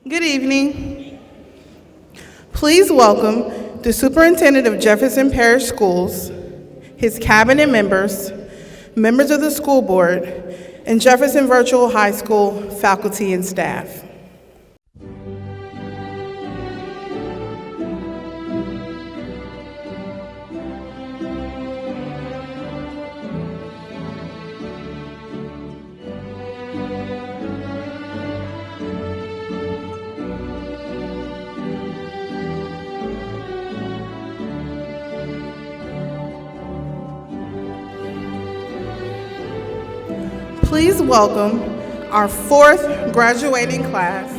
Good evening. Please welcome the Superintendent of Jefferson Parish Schools, his cabinet members, members of the school board, and Jefferson Virtual High School faculty and staff. Please welcome our fourth graduating class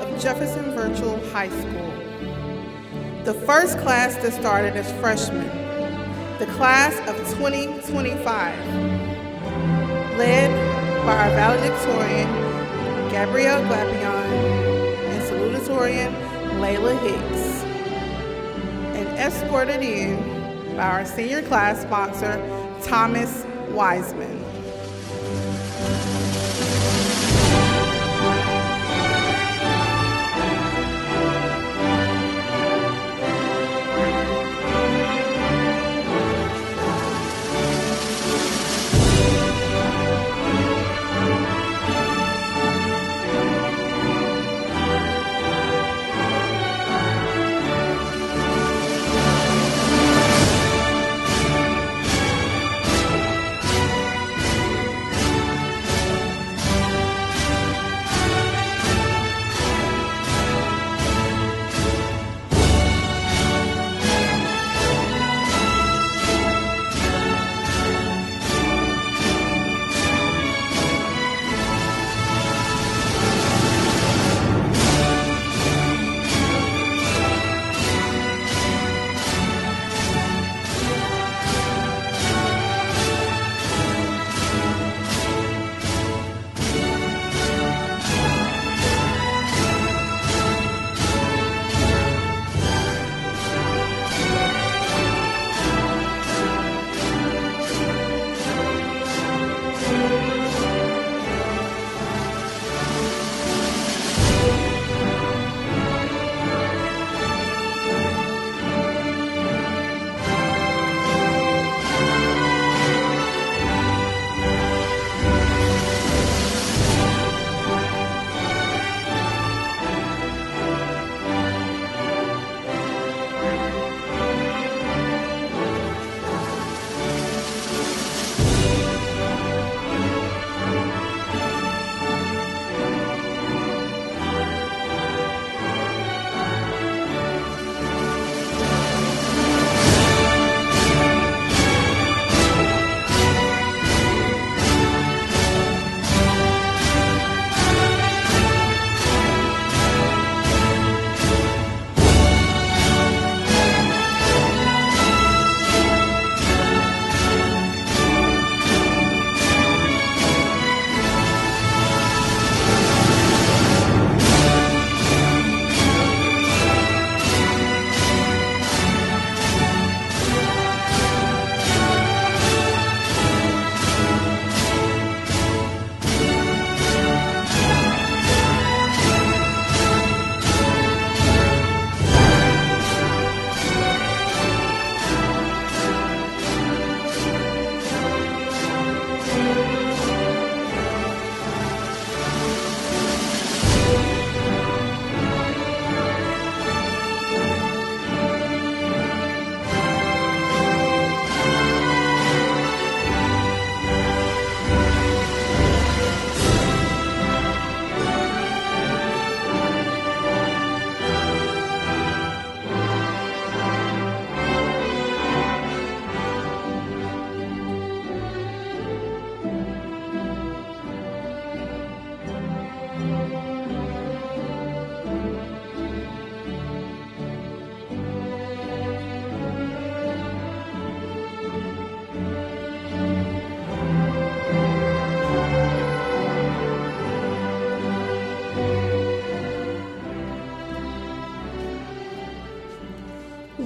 of Jefferson Virtual High School. The first class that started as freshmen, the class of 2025, led by our Valedictorian, Gabrielle Glapion, and Salutatorian, Layla Hicks, and escorted in by our senior class sponsor, Thomas Wiseman.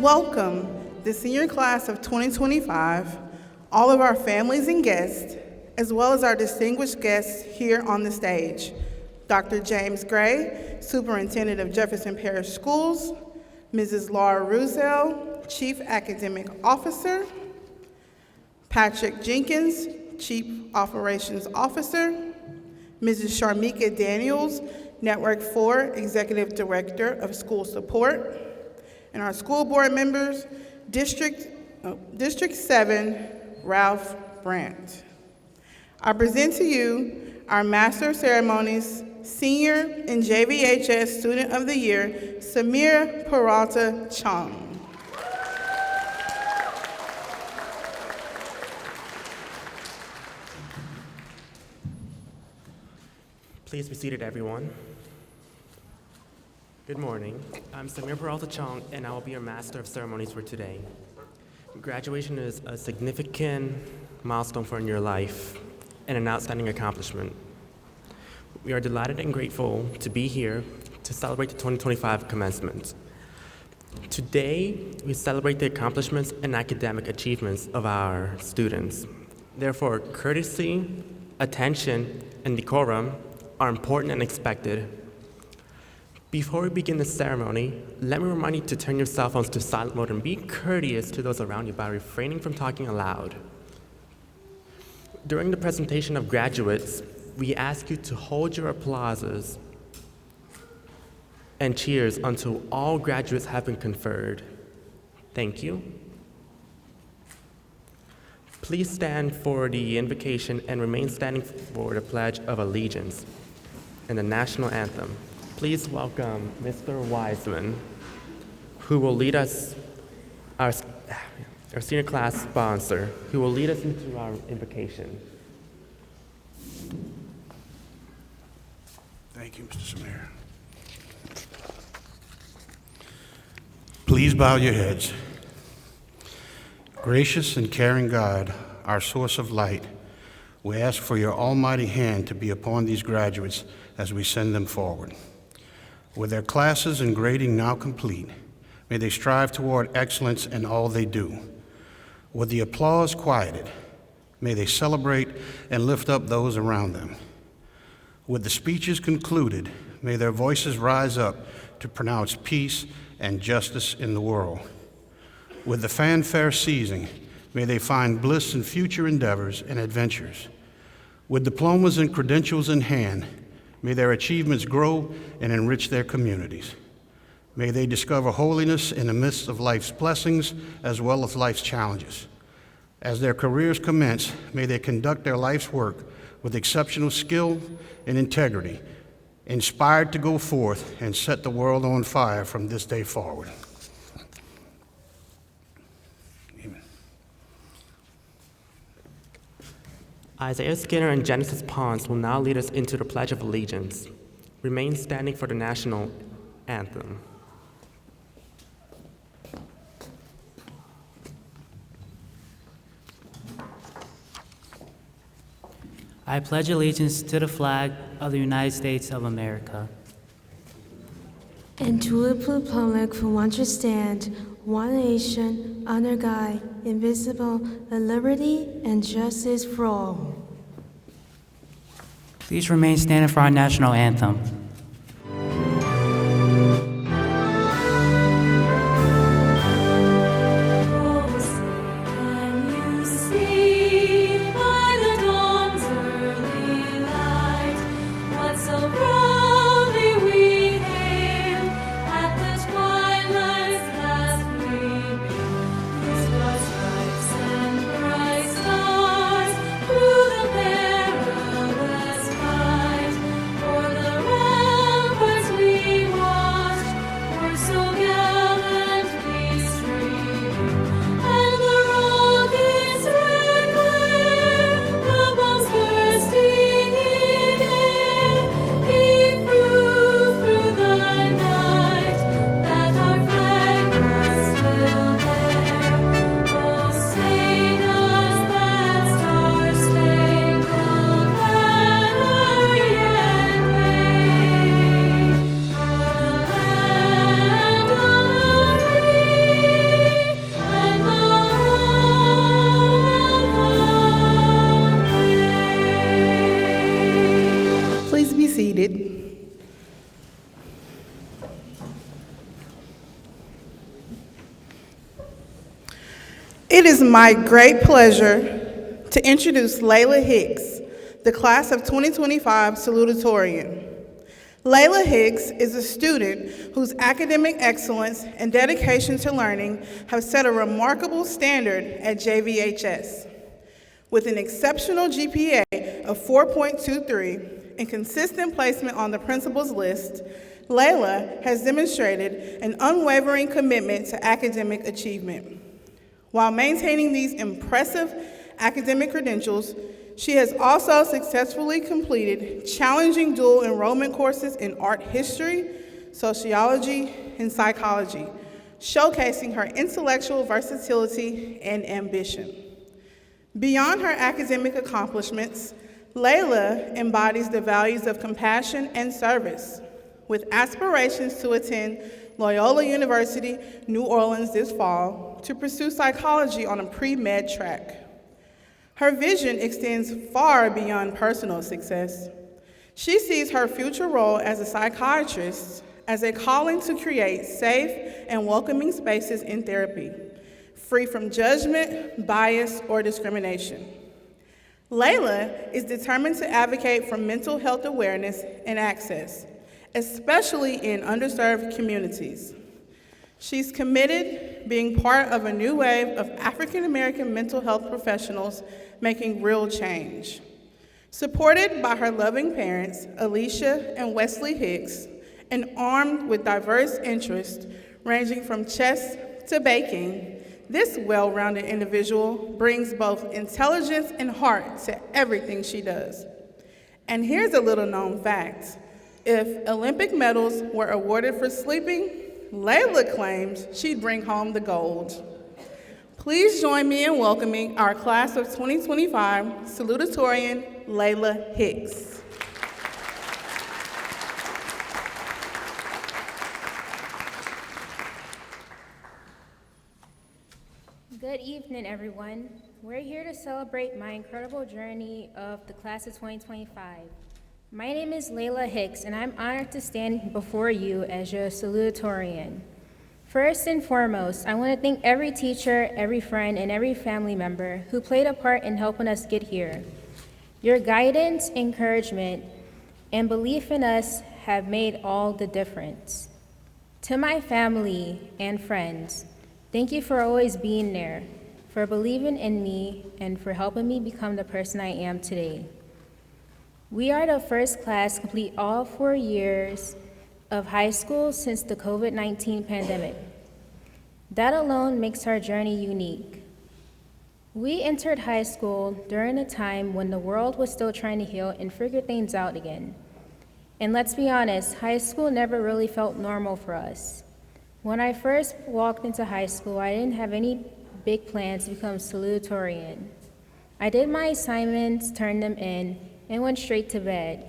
Welcome the senior class of 2025, all of our families and guests, as well as our distinguished guests here on the stage. Dr. James Gray, Superintendent of Jefferson Parish Schools, Mrs. Laura Ruzel, Chief Academic Officer, Patrick Jenkins, Chief Operations Officer, Mrs. Sharmika Daniels, Network 4 Executive Director of School Support, and our school board members, District 7, Ralph Brandt. I present to you our Master of Ceremonies, Senior and JVHS Student of the Year, Samir Peralta Chong. Please be seated, everyone. Good morning. I'm Samir Peralta Chong, and I will be your Master of Ceremonies for today. Graduation is a significant milestone for your life and an outstanding accomplishment. We are delighted and grateful to be here to celebrate the 2025 commencement. Today, we celebrate the accomplishments and academic achievements of our students. Therefore, courtesy, attention, and decorum are important and expected. Before we begin the ceremony, let me remind you to turn your cell phones to silent mode and be courteous to those around you by refraining from talking aloud. During the presentation of graduates, we ask you to hold your applauses and cheers until all graduates have been conferred. Thank you. Please stand for the invocation and remain standing for the Pledge of Allegiance and the National Anthem. Please welcome Mr. Wiseman, who will lead us, our senior class sponsor, who will lead us into our invocation. Thank you, Mr. Samir. Please bow your heads. Gracious and caring God, our source of light, we ask for your almighty hand to be upon these graduates as we send them forward. With their classes and grading now complete, may they strive toward excellence in all they do. With the applause quieted, may they celebrate and lift up those around them. With the speeches concluded, may their voices rise up to pronounce peace and justice in the world. With the fanfare ceasing, may they find bliss in future endeavors and adventures. With diplomas and credentials in hand, may their achievements grow and enrich their communities. May they discover holiness in the midst of life's blessings as well as life's challenges. As their careers commence, may they conduct their life's work with exceptional skill and integrity, inspired to go forth and set the world on fire from this day forward. Amen. Isaiah Skinner and Genesis Pons will now lead us into the Pledge of Allegiance. Remain standing for the National Anthem. I pledge allegiance to the flag of the United States of America and to the republic for which it stands, one nation, under God, indivisible, with liberty and justice for all. Please remain standing for our national anthem. Through the perilous fight, for the It is my great pleasure to introduce Layla Hicks, the class of 2025 Salutatorian. Layla Hicks is a student whose academic excellence and dedication to learning have set a remarkable standard at JVHS. With an exceptional GPA of 4.23 and consistent placement on the principal's list, Layla has demonstrated an unwavering commitment to academic achievement. While maintaining these impressive academic credentials, she has also successfully completed challenging dual enrollment courses in art history, sociology, and psychology, showcasing her intellectual versatility and ambition. Beyond her academic accomplishments, Layla embodies the values of compassion and service, with aspirations to attend Loyola University, New Orleans this fall to pursue psychology on a pre-med track. Her vision extends far beyond personal success. She sees her future role as a psychiatrist as a calling to create safe and welcoming spaces in therapy, free from judgment, bias, or discrimination. Layla is determined to advocate for mental health awareness and access, especially in underserved communities. She's committed being part of a new wave of African American mental health professionals making real change. Supported by her loving parents, Alicia and Wesley Hicks, and armed with diverse interests ranging from chess to baking, this well-rounded individual brings both intelligence and heart to everything she does. And here's a little known fact. If Olympic medals were awarded for sleeping, Layla claims she'd bring home the gold. Please join me in welcoming our class of 2025 Salutatorian Layla Hicks. Good evening, everyone. We're here to celebrate my incredible journey of the class of 2025. My name is Layla Hicks, and I'm honored to stand before you as your salutatorian. First and foremost, I want to thank every teacher, every friend, and every family member who played a part in helping us get here. Your guidance, encouragement, and belief in us have made all the difference. To my family and friends, thank you for always being there, for believing in me, and for helping me become the person I am today. We are the first class to complete all 4 years of high school since the COVID-19 pandemic. That alone makes our journey unique. We entered high school during a time when the world was still trying to heal and figure things out again. And let's be honest, high school never really felt normal for us. When I first walked into high school, I didn't have any big plans to become salutatorian. I did my assignments, turned them in, and went straight to bed.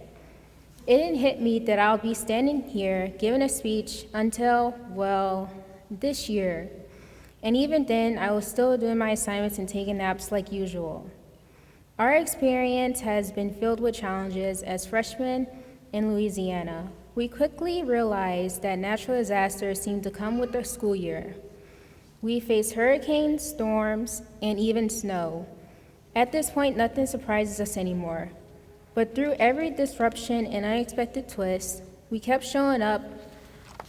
It didn't hit me that I'll be standing here giving a speech until, well, this year. And even then, I was still doing my assignments and taking naps like usual. Our experience has been filled with challenges as freshmen in Louisiana. We quickly realized that natural disasters seem to come with the school year. We face hurricanes, storms, and even snow. At this point, nothing surprises us anymore. But through every disruption and unexpected twist, we kept showing up,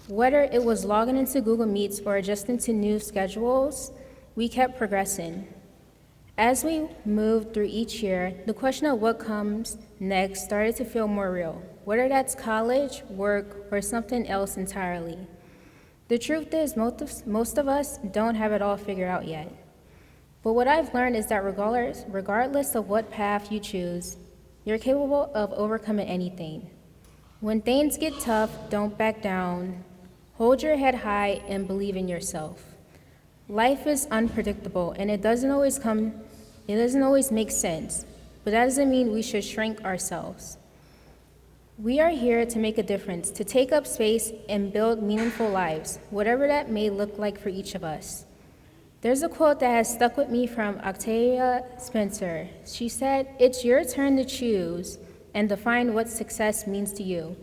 whether it was logging into Google Meets or adjusting to new schedules, we kept progressing. As we moved through each year, the question of what comes next started to feel more real, whether that's college, work, or something else entirely. The truth is, most of us don't have it all figured out yet. But what I've learned is that regardless of what path you choose, you're capable of overcoming anything. When things get tough, don't back down. Hold your head high and believe in yourself. Life is unpredictable, and it doesn't always make sense, but that doesn't mean we should shrink ourselves. We are here to make a difference, to take up space and build meaningful lives, whatever that may look like for each of us. There's a quote that has stuck with me from Octavia Spencer. She said, "It's your turn to choose and define what success means to you.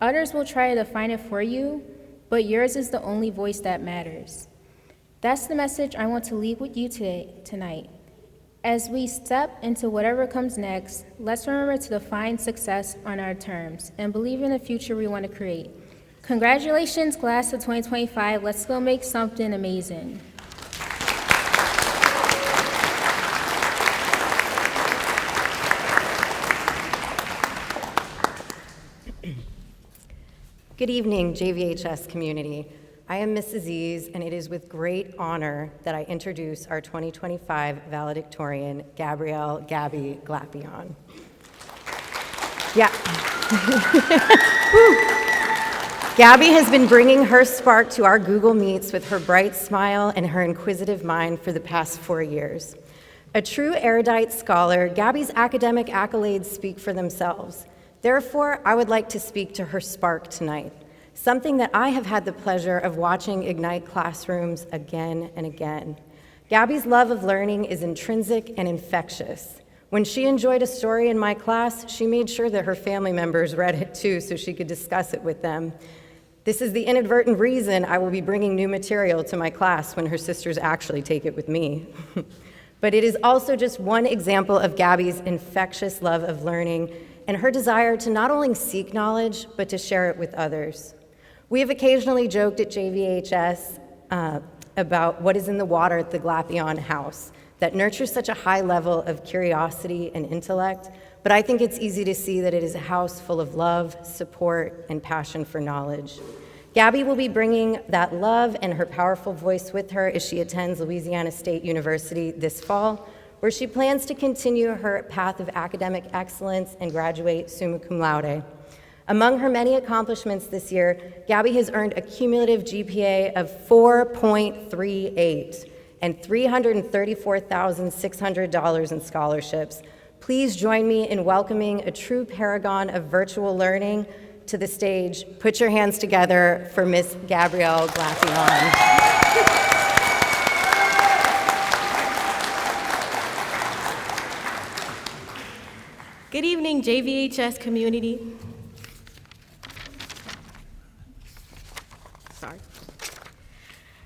Others will try to define it for you, but yours is the only voice that matters." That's the message I want to leave with you tonight. As we step into whatever comes next, let's remember to define success on our terms and believe in the future we want to create. Congratulations, class of 2025. Let's go make something amazing. Good evening, JVHS community. I am Ms. Aziz, and it is with great honor that I introduce our 2025 valedictorian, Gabrielle Gabby Glapion. Yeah. Gabby has been bringing her spark to our Google Meets with her bright smile and her inquisitive mind for the past 4 years. A true erudite scholar, Gabby's academic accolades speak for themselves. Therefore, I would like to speak to her spark tonight, something that I have had the pleasure of watching ignite classrooms again and again. Gabby's love of learning is intrinsic and infectious. When she enjoyed a story in my class, she made sure that her family members read it too so she could discuss it with them. This is the inadvertent reason I will be bringing new material to my class when her sisters actually take it with me. But it is also just one example of Gabby's infectious love of learning and her desire to not only seek knowledge, but to share it with others. We have occasionally joked at JVHS about what is in the water at the Glapion house that nurtures such a high level of curiosity and intellect, but I think it's easy to see that it is a house full of love, support, and passion for knowledge. Gabby will be bringing that love and her powerful voice with her as she attends Louisiana State University this fall, where she plans to continue her path of academic excellence and graduate summa cum laude. Among her many accomplishments this year, Gabby has earned a cumulative GPA of 4.38 and $334,600 in scholarships. Please join me in welcoming a true paragon of virtual learning to the stage. Put your hands together for Miss Gabrielle Glapion. Good evening, JVHS community. Sorry.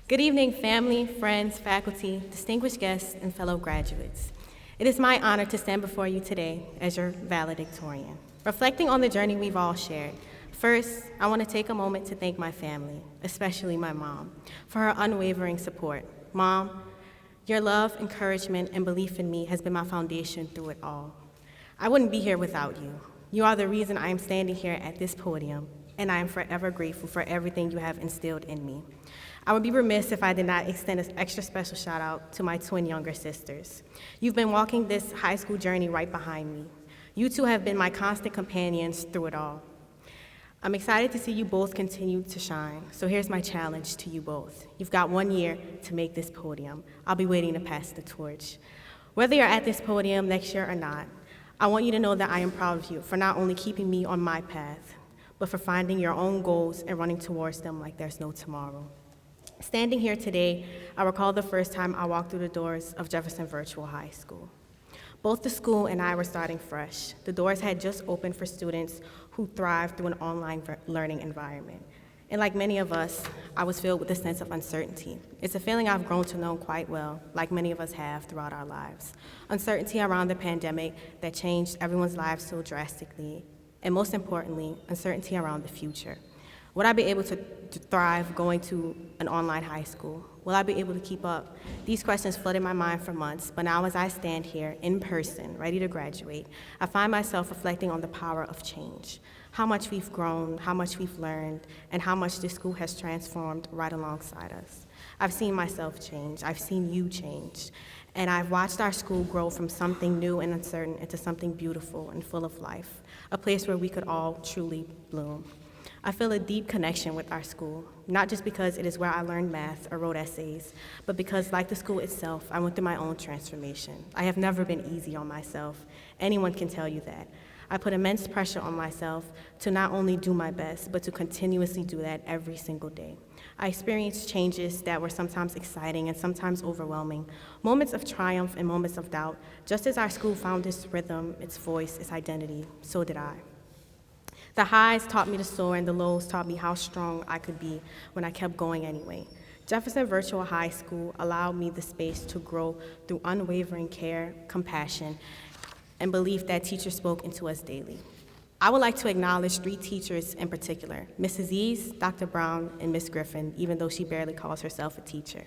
Good evening, family, friends, faculty, distinguished guests, and fellow graduates. It is my honor to stand before you today as your valedictorian. Reflecting on the journey we've all shared, first, I want to take a moment to thank my family, especially my mom, for her unwavering support. Mom, your love, encouragement, and belief in me has been my foundation through it all. I wouldn't be here without you. You are the reason I am standing here at this podium, and I am forever grateful for everything you have instilled in me. I would be remiss if I did not extend an extra special shout out to my twin younger sisters. You've been walking this high school journey right behind me. You two have been my constant companions through it all. I'm excited to see you both continue to shine, so here's my challenge to you both. You've got 1 year to make this podium. I'll be waiting to pass the torch. Whether you're at this podium next year or not, I want you to know that I am proud of you for not only keeping me on my path, but for finding your own goals and running towards them like there's no tomorrow. Standing here today, I recall the first time I walked through the doors of Jefferson Virtual High School. Both the school and I were starting fresh. The doors had just opened for students who thrive through an online learning environment. And like many of us, I was filled with a sense of uncertainty. It's a feeling I've grown to know quite well, like many of us have throughout our lives. Uncertainty around the pandemic that changed everyone's lives so drastically, and most importantly, uncertainty around the future. Would I be able to thrive going to an online high school? Will I be able to keep up? These questions flooded my mind for months, but now as I stand here in person, ready to graduate, I find myself reflecting on the power of change. How much we've grown, how much we've learned, and how much this school has transformed right alongside us. I've seen myself change, I've seen you change, and I've watched our school grow from something new and uncertain into something beautiful and full of life, a place where we could all truly bloom. I feel a deep connection with our school, not just because it is where I learned math or wrote essays, but because, like the school itself, I went through my own transformation. I have never been easy on myself. Anyone can tell you that. I put immense pressure on myself to not only do my best, but to continuously do that every single day. I experienced changes that were sometimes exciting and sometimes overwhelming, moments of triumph and moments of doubt. Just as our school found its rhythm, its voice, its identity, so did I. The highs taught me to soar, and the lows taught me how strong I could be when I kept going anyway. Jefferson Virtual High School allowed me the space to grow through unwavering care, compassion, and belief that teachers spoke into us daily. I would like to acknowledge 3 teachers in particular, Mrs. East, Dr. Brown, and Ms. Griffin, even though she barely calls herself a teacher.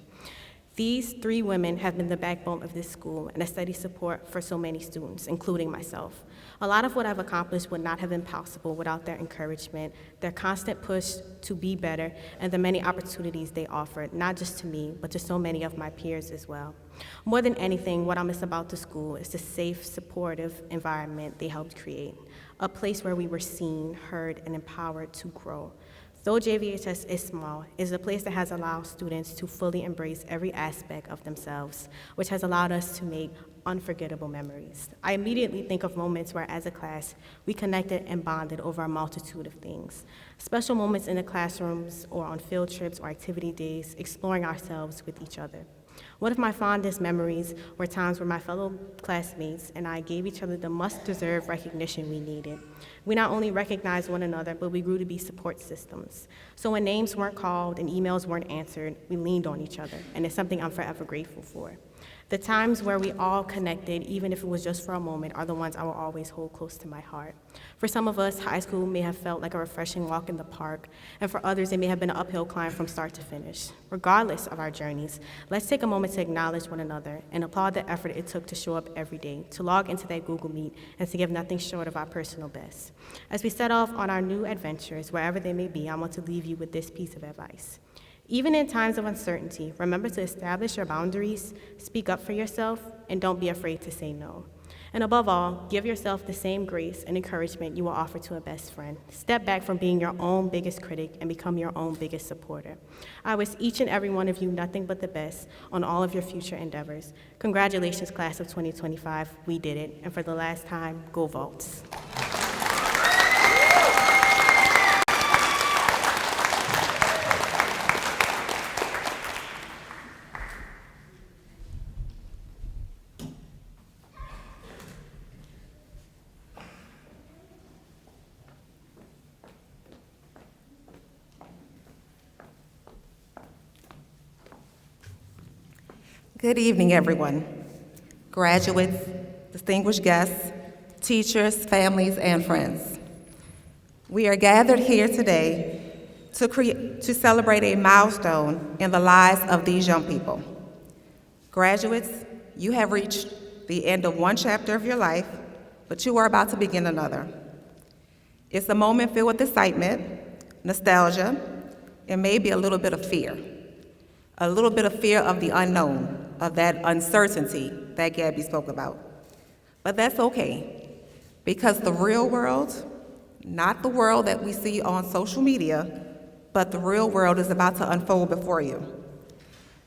These 3 women have been the backbone of this school and a steady support for so many students, including myself. A lot of what I've accomplished would not have been possible without their encouragement, their constant push to be better, and the many opportunities they offered, not just to me, but to so many of my peers as well. More than anything, what I miss about the school is the safe, supportive environment they helped create, a place where we were seen, heard, and empowered to grow. Though JVHS is small, it is a place that has allowed students to fully embrace every aspect of themselves, which has allowed us to make unforgettable memories. I immediately think of moments where, as a class, we connected and bonded over a multitude of things. Special moments in the classrooms or on field trips or activity days, exploring ourselves with each other. One of my fondest memories were times where my fellow classmates and I gave each other the much-deserved recognition we needed. We not only recognized one another, but we grew to be support systems. So when names weren't called and emails weren't answered, we leaned on each other, and it's something I'm forever grateful for. The times where we all connected, even if it was just for a moment, are the ones I will always hold close to my heart. For some of us, high school may have felt like a refreshing walk in the park, and for others, it may have been an uphill climb from start to finish. Regardless of our journeys, let's take a moment to acknowledge one another and applaud the effort it took to show up every day, to log into that Google Meet, and to give nothing short of our personal best. As we set off on our new adventures, wherever they may be, I want to leave you with this piece of advice. Even in times of uncertainty, remember to establish your boundaries, speak up for yourself, and don't be afraid to say no. And above all, give yourself the same grace and encouragement you will offer to a best friend. Step back from being your own biggest critic and become your own biggest supporter. I wish each and every one of you nothing but the best on all of your future endeavors. Congratulations, class of 2025. We did it. And for the last time, go Vaults. Good evening, everyone. Graduates, distinguished guests, teachers, families, and friends. We are gathered here today to celebrate a milestone in the lives of these young people. Graduates, you have reached the end of one chapter of your life, but you are about to begin another. It's a moment filled with excitement, nostalgia, and maybe a little bit of fear. A little bit of fear of the unknown, of that uncertainty that Gabby spoke about. But that's okay, because the real world, not the world that we see on social media, but the real world is about to unfold before you.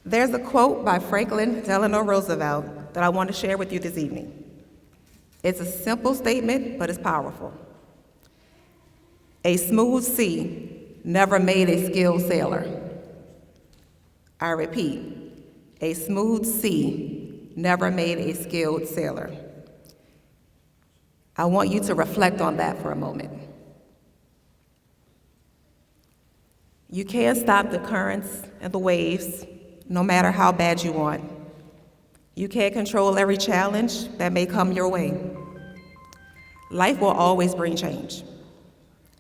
There's a quote by Franklin Delano Roosevelt that I want to share with you this evening. It's a simple statement, but it's powerful. A smooth sea never made a skilled sailor. I repeat, a smooth sea never made a skilled sailor. I want you to reflect on that for a moment. You can't stop the currents and the waves, no matter how bad you want. You can't control every challenge that may come your way. Life will always bring change.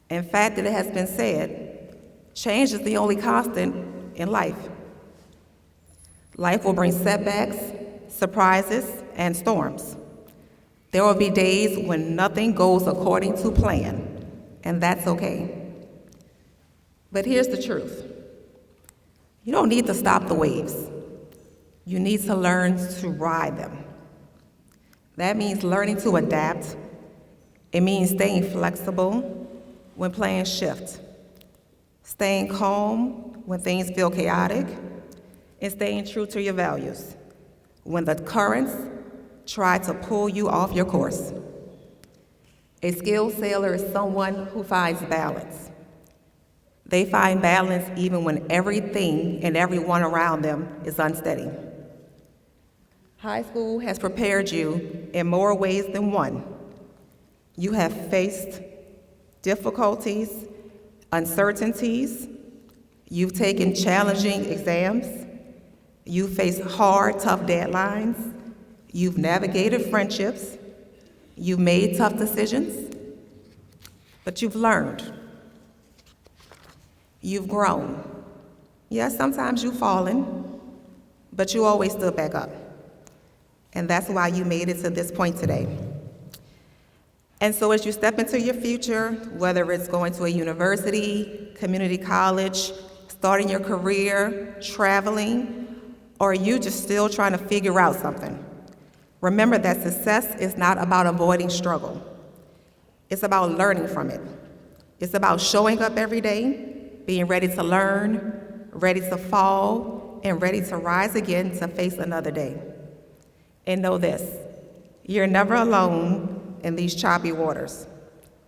In fact, it has been said, change is the only constant in life. Life will bring setbacks, surprises, and storms. There will be days when nothing goes according to plan, and that's okay. But here's the truth. You don't need to stop the waves. You need to learn to ride them. That means learning to adapt. It means staying flexible when plans shift, staying calm when things feel chaotic, and staying true to your values when the currents try to pull you off your course. A skilled sailor is someone who finds balance. They find balance even when everything and everyone around them is unsteady. High school has prepared you in more ways than one. You have faced difficulties, uncertainties. You've taken challenging exams. You've faced hard, tough deadlines. You've navigated friendships. You've made tough decisions. But you've learned. You've grown. Yes, sometimes you've fallen, but you always stood back up. And that's why you made it to this point today. And so as you step into your future, whether it's going to a university, community college, starting your career, traveling, or you just still trying to figure out something, remember that success is not about avoiding struggle. It's about learning from it. It's about showing up every day, being ready to learn, ready to fall, and ready to rise again to face another day. And know this, you're never alone in these choppy waters.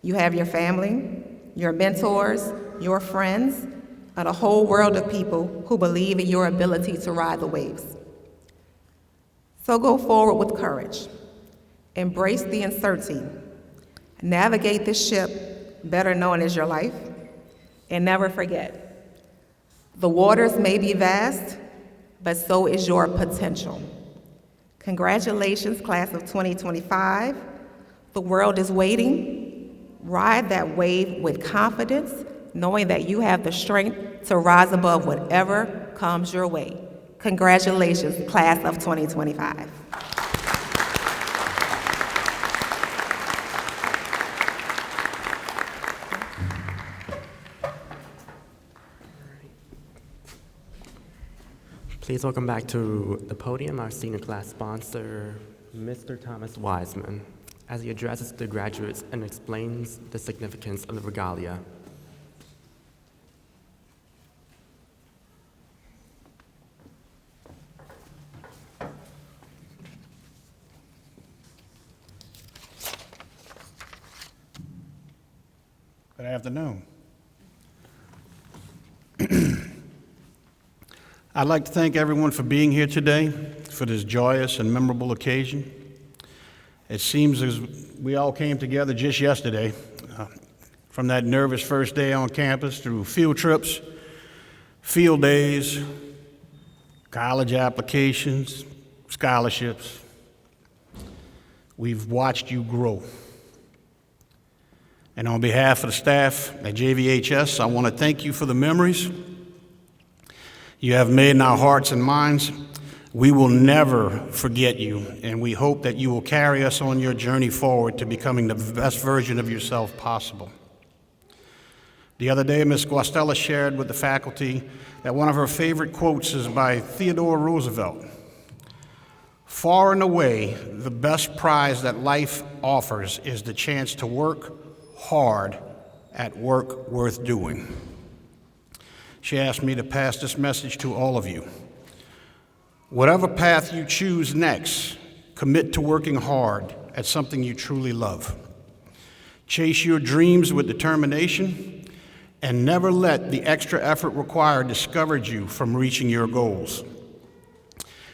You have your family, your mentors, your friends, and a whole world of people who believe in your ability to ride the waves. So go forward with courage. Embrace the uncertainty. Navigate this ship, better known as your life, and never forget, the waters may be vast, but so is your potential. Congratulations, class of 2025. The world is waiting. Ride that wave with confidence, knowing that you have the strength to rise above whatever comes your way. Congratulations, class of 2025. Please welcome back to the podium our senior class sponsor, Mr. Thomas Wiseman, as he addresses the graduates and explains the significance of the regalia. Good afternoon. I'd like to thank everyone for being here today for this joyous and memorable occasion. It seems as we all came together just yesterday, from that nervous first day on campus through field trips, field days, college applications, scholarships. We've watched you grow. And on behalf of the staff at JVHS, I want to thank you for the memories you have made in our hearts and minds. We will never forget you, and we hope that you will carry us on your journey forward to becoming the best version of yourself possible. The other day, Ms. Guastella shared with the faculty that one of her favorite quotes is by Theodore Roosevelt. "Far and away, the best prize that life offers is the chance to work hard at work worth doing." She asked me to pass this message to all of you. Whatever path you choose next, commit to working hard at something you truly love. Chase your dreams with determination, and never let the extra effort required discourage you from reaching your goals.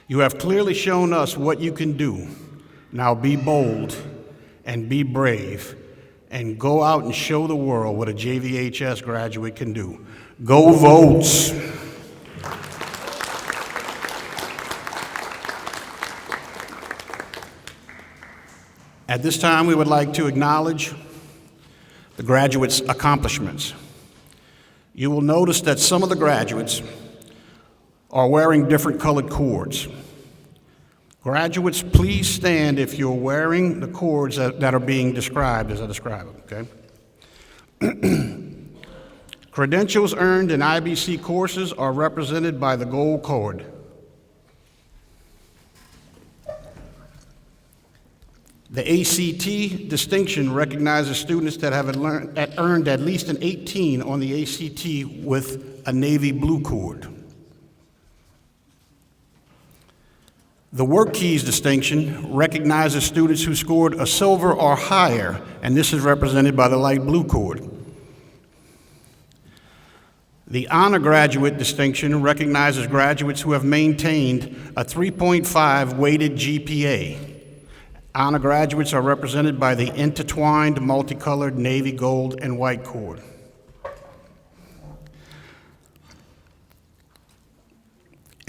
You have clearly shown us what you can do. Now be bold and be brave, and go out and show the world what a JVHS graduate can do. Go Votes! At this time, we would like to acknowledge the graduates' accomplishments. You will notice that some of the graduates are wearing different colored cords. Graduates, please stand if you're wearing the cords that are being described as I describe them, okay? Credentials earned in IBC courses are represented by the gold cord. The ACT distinction recognizes students that have earned at least an 18 on the ACT with a navy blue cord. The Work Keys distinction recognizes students who scored a silver or higher, and this is represented by the light blue cord. The Honor Graduate distinction recognizes graduates who have maintained a 3.5 weighted GPA. Honor graduates are represented by the intertwined, multicolored navy, gold, and white cord.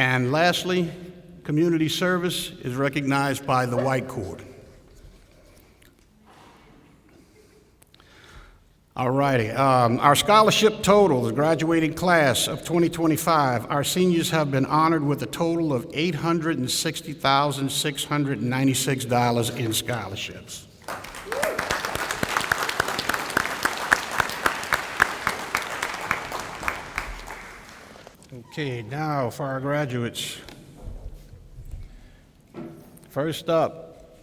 And lastly, community service is recognized by the white cord. All righty. Our scholarship total, the graduating class of 2025, our seniors have been honored with a total of $860,696 in scholarships. Okay, now for our graduates. First up,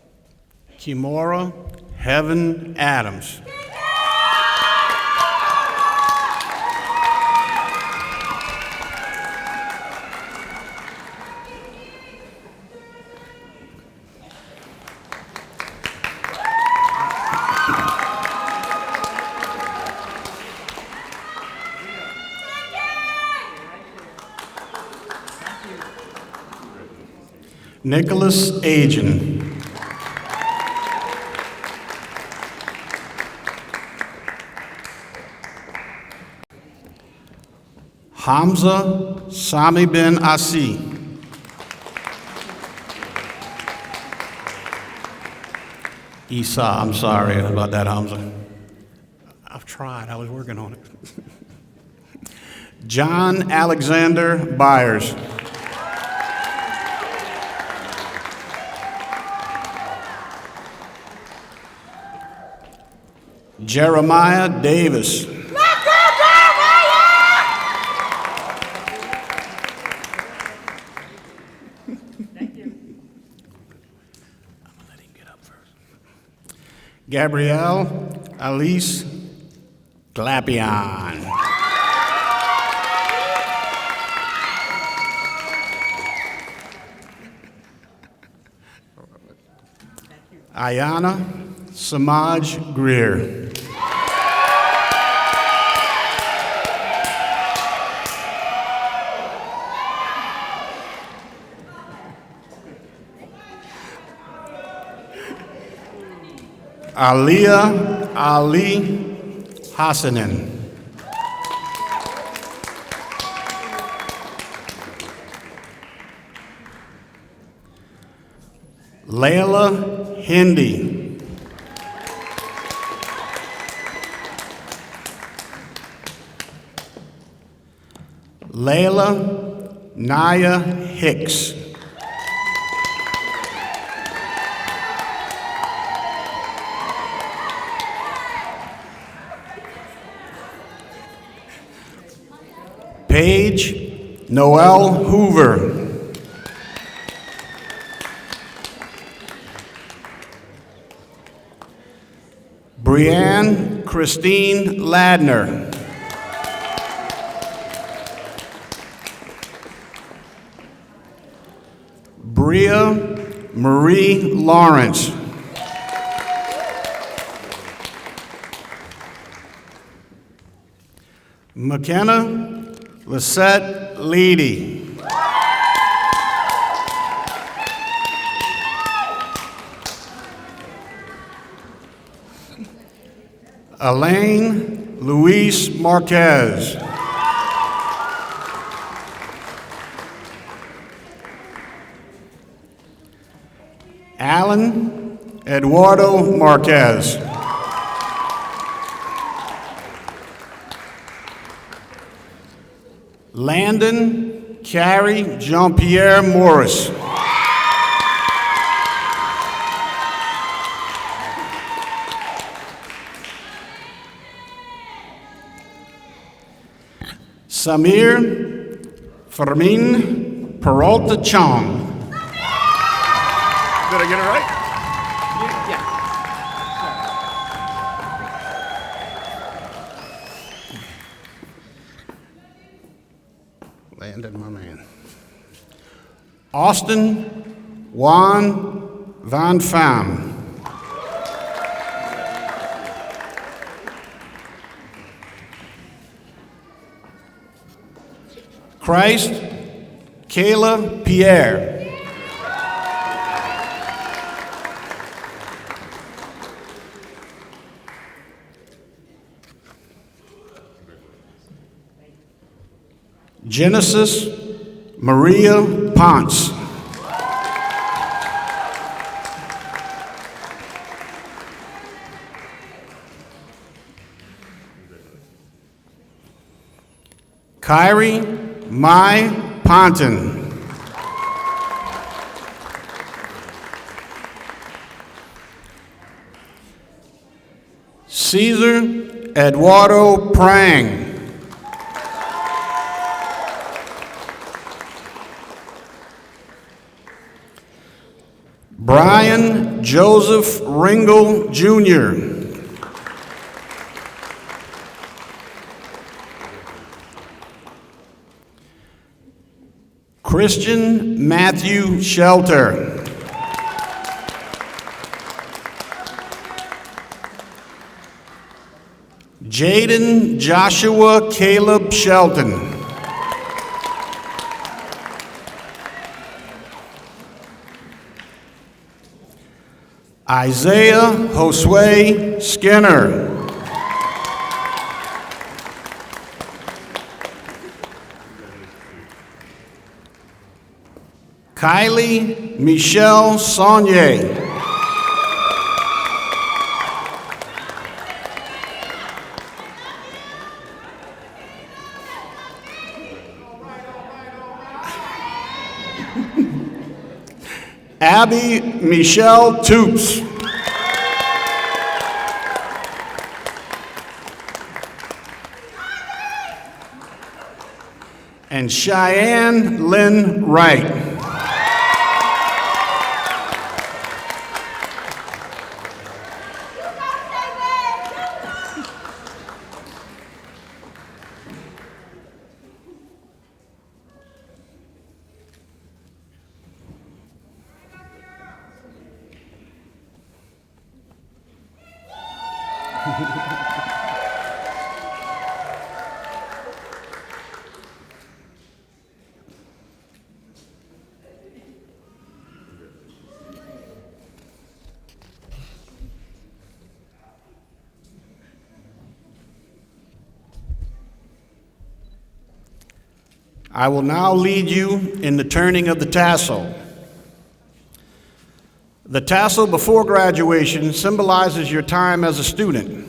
Kimora Heaven Adams. Nicholas Agen. Hamza Sami bin Asi. Isa, I'm sorry about that, Hamza. I've tried, I was working on it. John Alexander Byers. Jeremiah Davis. Gabrielle Alice Glapion. Ayana Samaj Greer. Aliyah Ali Hassanin. Layla Hindi. Layla Naya Hicks. Paige Noel Hoover. Brianne Christine Ladner. Bria Marie Lawrence. McKenna Lisette Leedy. Elaine Luis Marquez. Alan Eduardo Marquez. Landon Carrie Jean-Pierre Morris. Samir Fermin Peralta Chong. Did I get it right? Landon, my man. Austin Juan Van Pham. Christ Kayla Pierre. Genesis Maria Ponce. Kyrie Mai Ponton. Cesar Eduardo Prang. Brian Joseph Ringel Jr. Christian Matthew Shelter. Jaden Joshua Caleb Shelton. Isaiah Josue Skinner. Kylie Michelle Saunier. Abby Michelle Toops. And Cheyenne Lynn Wright. I will now lead you in the turning of the tassel. The tassel before graduation symbolizes your time as a student.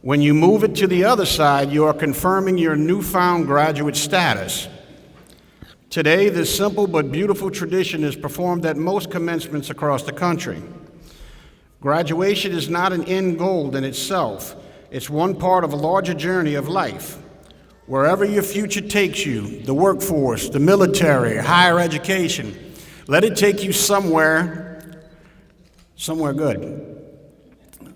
When you move it to the other side, you are confirming your newfound graduate status. Today, this simple but beautiful tradition is performed at most commencements across the country. Graduation is not an end goal in itself. It's one part of a larger journey of life. Wherever your future takes you, the workforce, the military, higher education, let it take you somewhere good.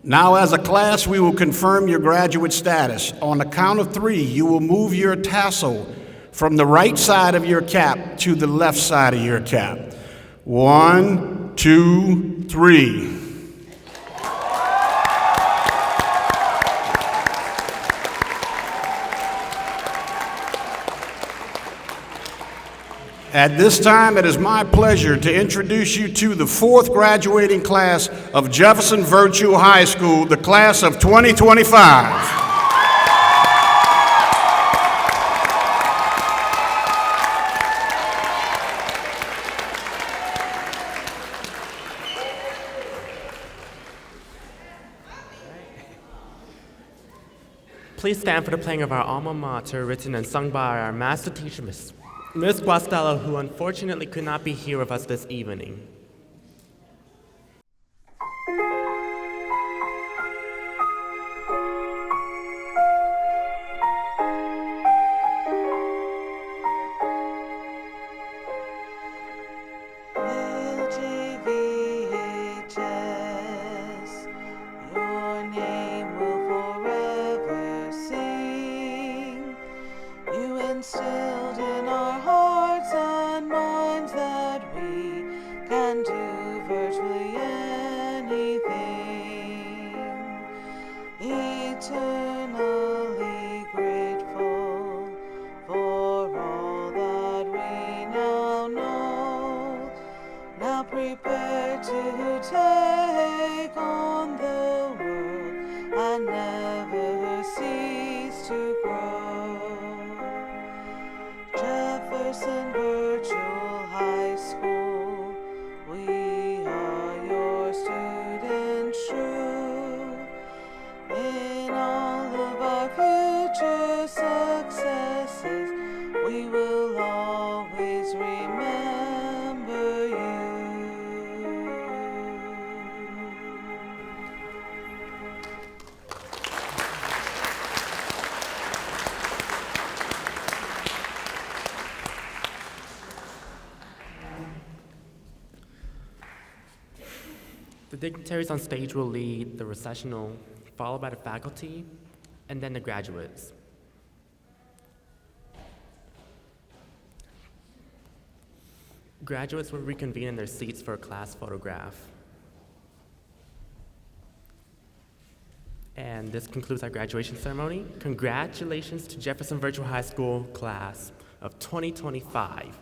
Now, as a class, we will confirm your graduate status. On the count of 3, you will move your tassel from the right side of your cap to the left side of your cap. 1, 2, 3. At this time, it is my pleasure to introduce you to the 4th graduating class of Jefferson Virtual High School, the class of 2025. Please stand for the playing of our alma mater, written and sung by our master teacher, Miss Guastella, who unfortunately could not be here with us this evening. Jefferson. Jefferson Virtual High School. We are your student true. In all of our future successes, we will always remember you. The dignitaries on stage will lead the processional, followed by the faculty, and then the graduates. Graduates will reconvene in their seats for a class photograph. And this concludes our graduation ceremony. Congratulations to Jefferson Virtual High School class of 2025.